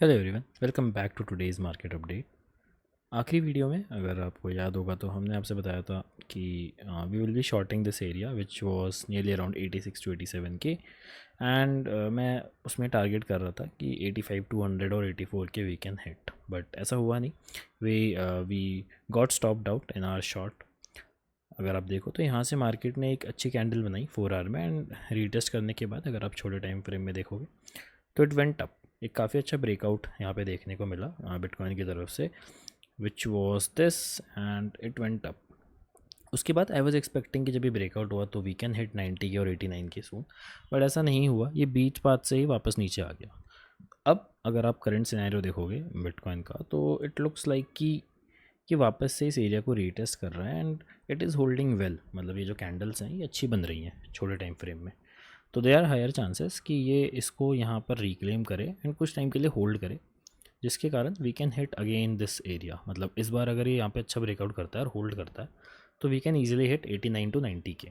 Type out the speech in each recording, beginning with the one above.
Hello everyone, welcome back to today's market update. आखिरी video में अगर आपको याद होगा तो हमने आपसे बताया था कि we will be shorting this area which was nearly around 86 to 87 K. And मैं उसमें टारगेट कर रहा था कि 85 टू 100 और 84 के वी कैन हिट, बट ऐसा हुआ नहीं। We got stopped out in our short. अगर आप देखो तो यहाँ से मार्केट ने एक अच्छी कैंडल बनाई 4 आवर में, एंड रीटेस्ट करने के बाद अगर आप छोटे टाइम फ्रेम में देखोगे तो इट वेंट अप। एक काफ़ी अच्छा ब्रेकआउट यहाँ पे देखने को मिला बिटकॉइन की तरफ से, which was this, and it went up. उसके बाद आई वॉज एक्सपेक्टिंग कि जब ये ब्रेकआउट हुआ तो वी कैन हिट 90 के और 89 के सून, बट ऐसा नहीं हुआ। ये बीच पाथ से ही वापस नीचे आ गया। अब अगर आप करंट सिनेरियो देखोगे बिटकॉइन का तो इट लुक्स लाइक कि वापस से इस एरिया को रीटेस्ट कर रहा है, and it is holding well. मतलब ये जो कैंडल्स हैं ये अच्छी बन रही हैं छोटे टाइम फ्रेम में, तो दे आर हायर चांसेस कि ये इसको यहाँ पर रिक्लेम करे एंड कुछ टाइम के लिए होल्ड करे, जिसके कारण we can hit again this area. मतलब इस बार अगर ये यहाँ पे अच्छा ब्रेकआउट करता है और होल्ड करता है तो we can easily hit 89 to 90 K.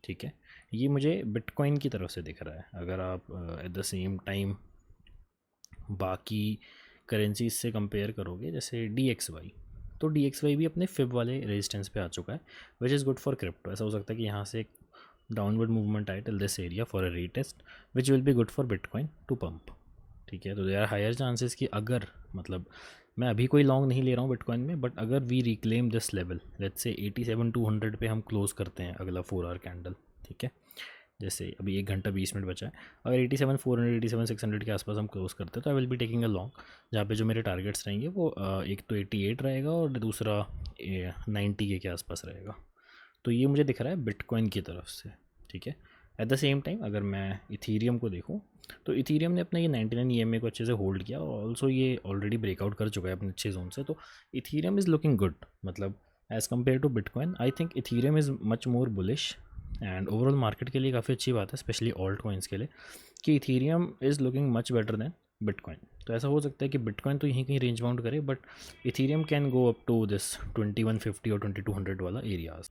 ठीक है, ये मुझे बिटकॉइन की तरफ से दिख रहा है। अगर आप एट द सेम टाइम बाकी करेंसीज से कंपेयर करोगे, जैसे DXY, तो DXY भी अपने फिब वाले रेजिस्टेंस पे आ चुका है, which is good for crypto. ऐसा हो सकता है कि यहाँ से एक डाउनवर्ड मूवमेंट आए till this area for a retest, which will be good for bitcoin to pump. ठीक है, तो दे आर हायर चांसेस कि अगर, मतलब मैं अभी कोई लॉन्ग नहीं ले रहा हूँ बिटकॉइन में, बट अगर we reclaim this level, let's say 87 to 100 पे हम क्लोज करते हैं अगला 4 आवर कैंडल। ठीक है, जैसे अभी 1 घंटा 20 मिनट बचा है, अगर 87 400 87 600 के आसपास हम क्लोज करते हैं तो I will be taking a long, जहाँ पे जो मेरे टारगेट्स रहेंगे वो एक तो 88 रहेगा और दूसरा 90 के आसपास रहेगा। तो ये मुझे दिख रहा है बिटकॉइन की तरफ से। ठीक है, एट द सेम टाइम अगर मैं इथीरियम को देखूँ तो इथीरियम ने अपना ये 99 EMA को अच्छे से होल्ड किया, और ऑल्सो ये ऑलरेडी ब्रेकआउट कर चुका है अपने अच्छे जोन से। तो इथीरियम इज़ लुकिंग गुड। मतलब as compare to bitcoin I think Ethereum is much more bullish, and overall market के लिए काफ़ी अच्छी बात है, स्पेशली ऑल्ट कॉइन्स के लिए, कि Ethereum is looking much better than bitcoin. तो ऐसा हो सकता है कि बिटकॉइन तो यहीं कहीं रेंज बाउंड करे, but Ethereum can go up to this 2150 और 2200 वाला एरियाज।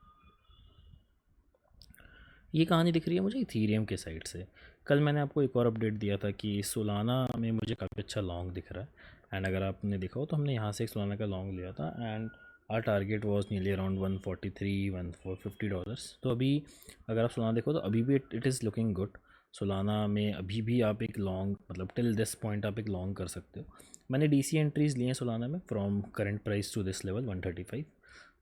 ये कहानी दिख रही है मुझे इथीरियम के साइड से। कल मैंने आपको एक और अपडेट दिया था कि सोलाना में मुझे काफ़ी अच्छा लॉन्ग दिख रहा है, एंड अगर आपने देखा हो तो हमने यहाँ से एक सोलाना का लॉन्ग लिया था, and our target was nearly around 143 $150। तो अभी अगर आप सोलाना देखो तो अभी भी it is looking good. Solana में अभी भी आप एक लॉन्ग, मतलब टिल दिस पॉइंट आप एक लॉन्ग कर सकते हो। मैंने DC एंट्रीज़ लिए हैं सोलाना में from current price to this level 135।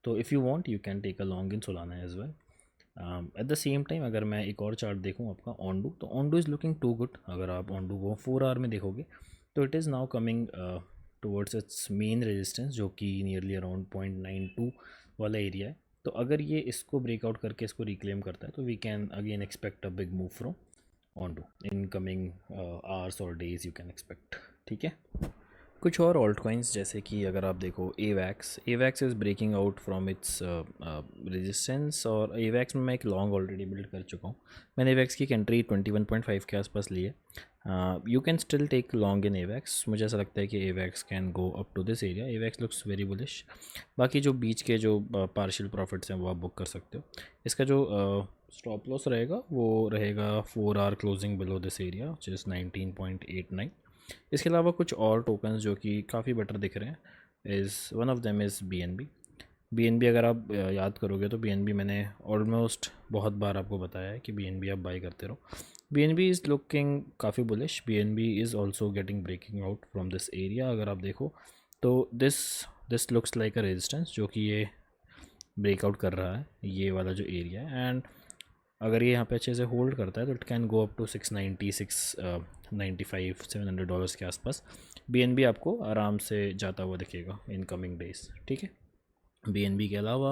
तो if you want you can take a long in Solana as well. At the same time अगर मैं एक और चार्ट देखूँ आपका ओंडू, तो Ondo is looking too good. अगर आप ओंडू को 4 आवर में देखोगे तो it is now coming towards its main resistance, जो कि नियरली अराउंड 0.92 वाला एरिया है। तो अगर ये इसको ब्रेकआउट करके इसको रिक्लेम करता है तो we can again expect a big move from Ondo in coming hours और डेज, यू कैन एक्सपेक्ट। ठीक है, कुछ और ऑल्ट कॉइन्स जैसे कि अगर आप देखो AVAX is breaking out from its resistance, और एवैक्स में मैं एक लॉन्ग ऑलरेडी बिल्ड कर चुका हूँ। मैंने एवैक्स की एंट्री 21.5 के आसपास ली है। You can still take long in AVAX. मुझे ऐसा लगता है कि AVAX can go up to this area. AVAX looks very bullish. बाकी जो बीच के जो पार्शियल प्रॉफिट्स हैं वो आप बुक कर सकते हो। इसका जो स्टॉप लॉस रहेगा वो रहेगा 4 hour closing below this area, which is 19.89। इसके अलावा कुछ और टोकन्स जो कि काफ़ी बेटर दिख रहे हैं, is one of them is BNB। अगर आप याद करोगे तो BNB मैंने ऑलमोस्ट बहुत बार आपको बताया है कि BNB आप बाई करते रहो। BNB इज़ लुकिंग काफ़ी bullish. BNB is also getting breaking out from this area. अगर आप देखो तो this looks like a resistance, जो कि ये ब्रेकआउट कर रहा है ये वाला जो एरिया है, एंड अगर ये यहाँ पे अच्छे से होल्ड करता है तो it can go up to 690 695 $700 के आसपास। BNB आपको आराम से जाता हुआ दिखेगा इन कमिंग डेज। ठीक है, BNB के अलावा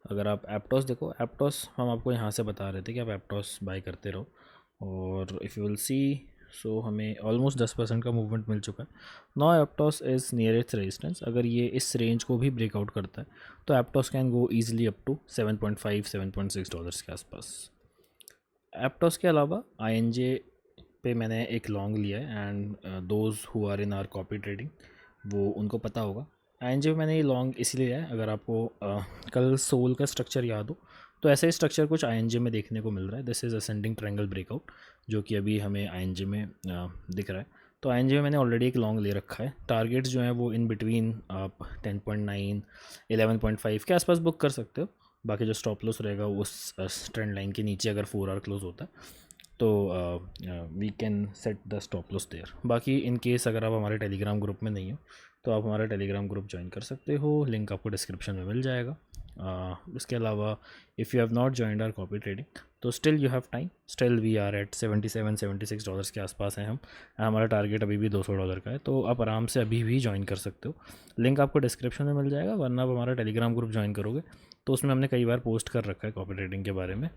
अगर आप एप्टॉस देखो, एप्टॉस हम आपको यहाँ से बता रहे थे कि आप एप्टॉस बाय करते रहो, और इफ़ यू विल सी सो हमें ऑलमोस्ट 10% का मूवमेंट मिल चुका है। नौ एप्टॉस इज़ नियर इट्स रेजिस्टेंस। अगर ये इस रेंज को भी ब्रेकआउट करता है तो Aptos can go easily up to 7.5 $7.6 के आसपास। एप्टॉस के अलावा INJ पे मैंने एक लॉन्ग लिया है, and those who are in our copy trading वो उनको पता होगा। INJ पे मैंने ये लॉन्ग इसलिए लिया है, अगर आपको कल सोल का स्ट्रक्चर याद हो तो ऐसा ही स्ट्रक्चर कुछ INJ में देखने को मिल रहा है। This is ascending triangle breakout, जो कि अभी हमें INJ में दिख रहा है। तो ING में मैंने ऑलरेडी एक लॉन्ग ले रखा है। टारगेट्स जो हैं वो इन बिटवीन आप 10.9 11.5 के आसपास बुक कर सकते हो। बाकी जो स्टॉप लॉस रहेगा उस ट्रेंड लाइन के नीचे अगर 4 आवर क्लोज होता है तो we can set the stop loss there. बाकी इन केस अगर आप हमारे टेलीग्राम ग्रुप में नहीं हो तो आप हमारा टेलीग्राम ग्रुप ज्वाइन कर सकते हो, लिंक आपको डिस्क्रिप्शन में मिल जाएगा। इसके अलावा if you have not joined our copy trading तो still you have time, still we are at $76 के आसपास हैं हम। हमारा टारगेट अभी भी $200 का है, तो आप आराम से अभी भी ज्वाइन कर सकते हो। लिंक आपको डिस्क्रिप्शन में मिल जाएगा, वरना आप हमारा टेलीग्राम ग्रुप ज्वाइन करोगे तो उसमें हमने कई बार पोस्ट कर रखा है कॉपी ट्रेडिंग के बारे में,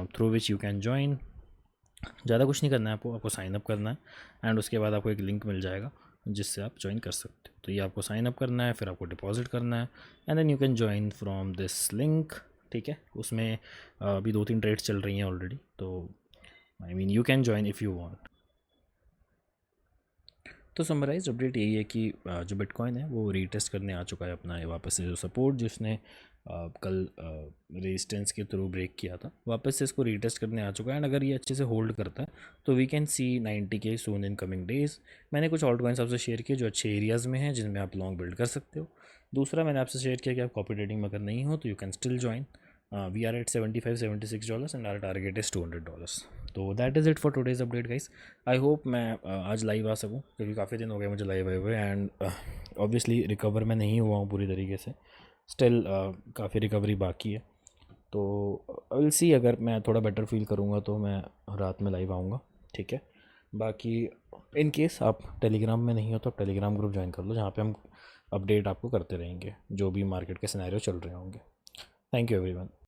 through which you can join. ज़्यादा कुछ नहीं करना है आपको साइन अप करना है एंड उसके बाद आपको एक लिंक मिल जाएगा जिससे आप ज्वाइन कर सकते हो। तो ये आपको साइन अप करना है, फिर आपको डिपॉजिट करना है and then you can join from this link. ठीक है, उसमें अभी 2-3 ट्रेड्स चल रही हैं ऑलरेडी, तो I mean you can join if you want. तो समराइज अपडेट यही है कि जो बिटकॉइन है वो रीटेस्ट करने आ चुका है अपना वापस से जो सपोर्ट जिसने कल रेजिस्टेंस के थ्रू ब्रेक किया था, वापस से इसको रीटेस्ट करने आ चुका है एंड अगर ये अच्छे से होल्ड करता है तो we can see 90K soon in coming days. मैंने कुछ ऑल्ट कॉइन्स आपसे शेयर किए जो अच्छे एरियाज़ में हैं जिनमें आप लॉन्ग बिल्ड कर सकते हो। दूसरा मैंने आपसे शेयर किया कि आप कॉपी ट्रेडिंग में अगर नहीं हो तो you can still join. We are at $75-76 and our target is $200। तो that is it for today's update guys. I hope मैं आज लाइव आ सकूँ क्योंकि काफ़ी दिन हो गए मुझे लाइव आए हुए एंड ऑब्वियसली रिकवर मैं नहीं हुआ हूँ पूरी तरीके से, स्टिल काफ़ी रिकवरी बाकी है। तो आई विल सी, अगर मैं थोड़ा बेटर फील करूँगा तो मैं रात में लाइव आऊँगा। ठीक है, बाकी इन केस आप टेलीग्राम में नहीं हो तो आप टेलीग्राम ग्रुप ज्वाइन कर लो जहाँ पे हम अपडेट आपको करते रहेंगे जो भी मार्केट के सिनेरियो चल रहे होंगे। Thank you everyone.